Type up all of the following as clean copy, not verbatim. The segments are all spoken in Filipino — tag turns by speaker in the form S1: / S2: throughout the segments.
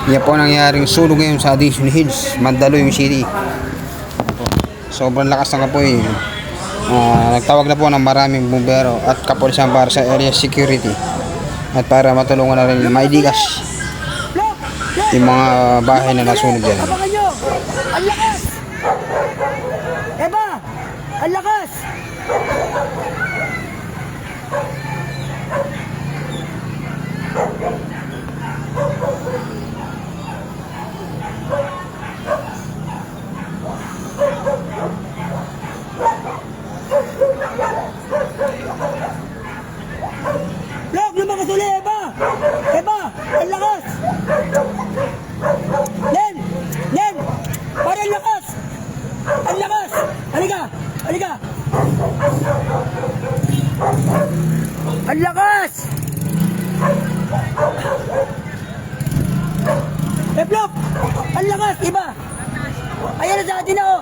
S1: Yan po nangyaring sunog ngayon sa Addison Hills, Mandaluyong City. Sobrang lakas ng apoy. Nagtawag na po ng maraming bumbero at kapulisan para sa area security at para matulungan na rin maidigas yung mga bahay na nasunog dyan.
S2: Abangan nyo! Ang lakas! Eba! Ang lakas! Lok! Lumakas uli! Eba! Eba! Ang lakas! Len! Len! Parang lakas! Ang lakas! Halika! Halika! Ang lakas! Blok! Ang lakas! Iba! Ayan na sa atin na oh!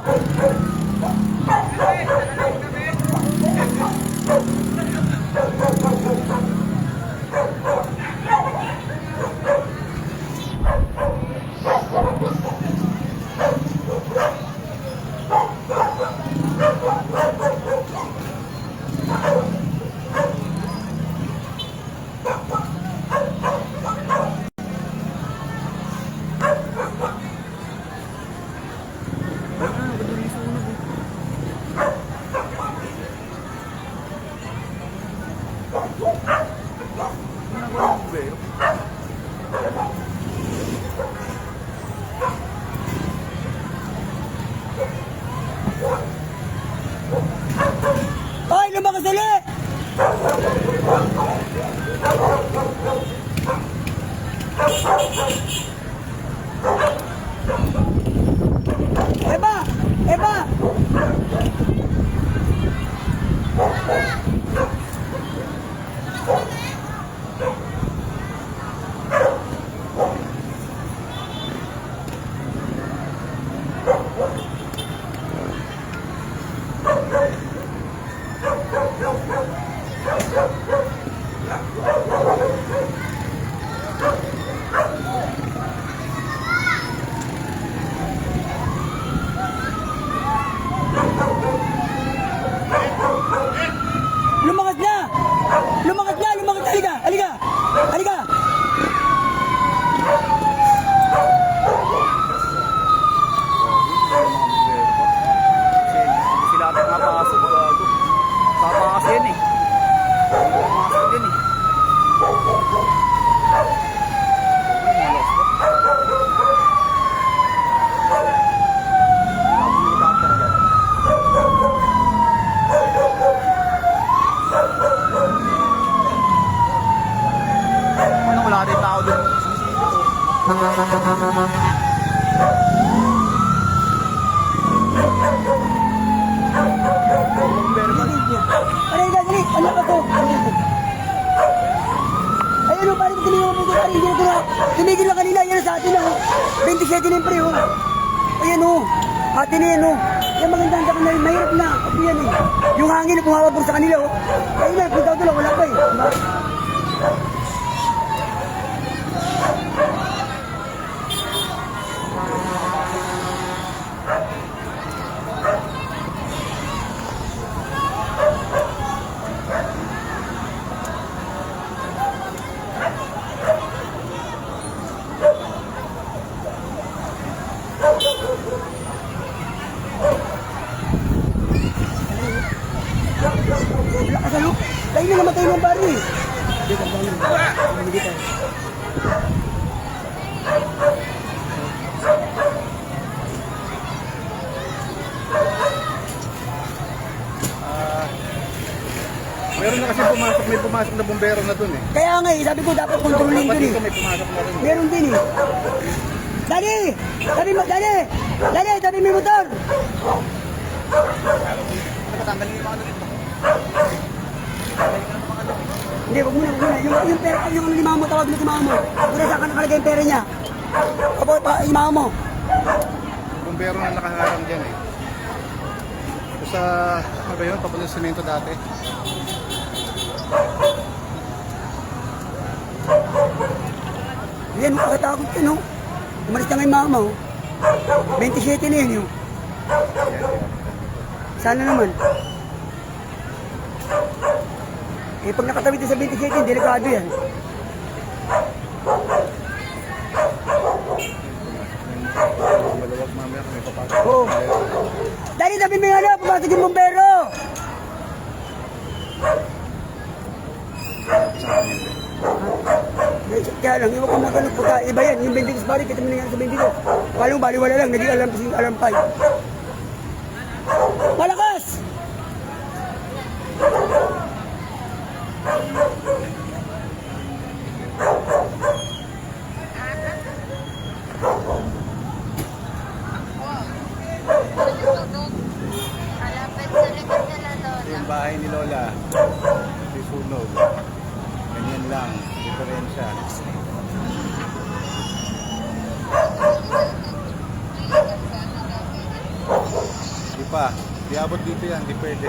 S2: Ay, lumakas ulit! Eba! Eba! Lumakas na! Lumakas na! Lumakas! Halika! Halika! Halika!
S3: Sila ata napasok bago. Papakas yan eh. Pumasok yan eh. Ano, wala rin tao doon.
S2: Aray, dali! Ano ka to? Ayun o, parang tumingin mo dito. Aray, hindi na tumigil na kanina. Yan sa atin na o. 27 na yung pre o. Ayan o. Atin na yan o. Yan magandang dako na rin. Mahirap na. Ito yan eh. Yung hangin na pumapabor sa kanila o. Ayun na, punta ko lang. Wala pa eh. Diba? Wala ka sa look. Tayo na namatay ng bari eh. Dito, dito.
S3: Meron na kasi may pumasok na bumbero na dun eh.
S2: Kaya nga eh, sabi ko dapat kontrolin
S3: Dapat
S2: dun eh.
S3: dito may pumasok na rin.
S2: Meron din eh. Dali! Dali mo, dali! Dali, dali mo yung motor!
S3: Nakatanggalin yung mga dito.
S2: Hindi, wag muna, wag muna. Yung pera, yung limaw mo, tawag mo si mama mo. Kung saan ka nakalagay yung pera niya. Opo, yung mama mo.
S3: Bumbero na nakaharang dyan eh. Ito sa, ano ba yun? Papunta sa semento dati.
S2: Yan, makatakot yun, no? Umalis na nga yung mama, oh. 27 na yun, yun. Sana naman. Eh, pag nakatawid din sa 27, delikado yan.
S3: Maluwag mamaya kung may papasok.
S2: Oo. Dahil sabi mo nga pumasok yung bombero. Kaya lang, iwan ko magano pagka iba yan. Yung 22 bari, kita mo na yan sa 22. Palang baliwala lang, naging alampay. Malakas!
S4: Malapit sa likod nila, Lola.
S3: Yung bahay ni Lola, susunog. Ganyan lang, diferensya. Di pa, di abot dito yan, di pwede.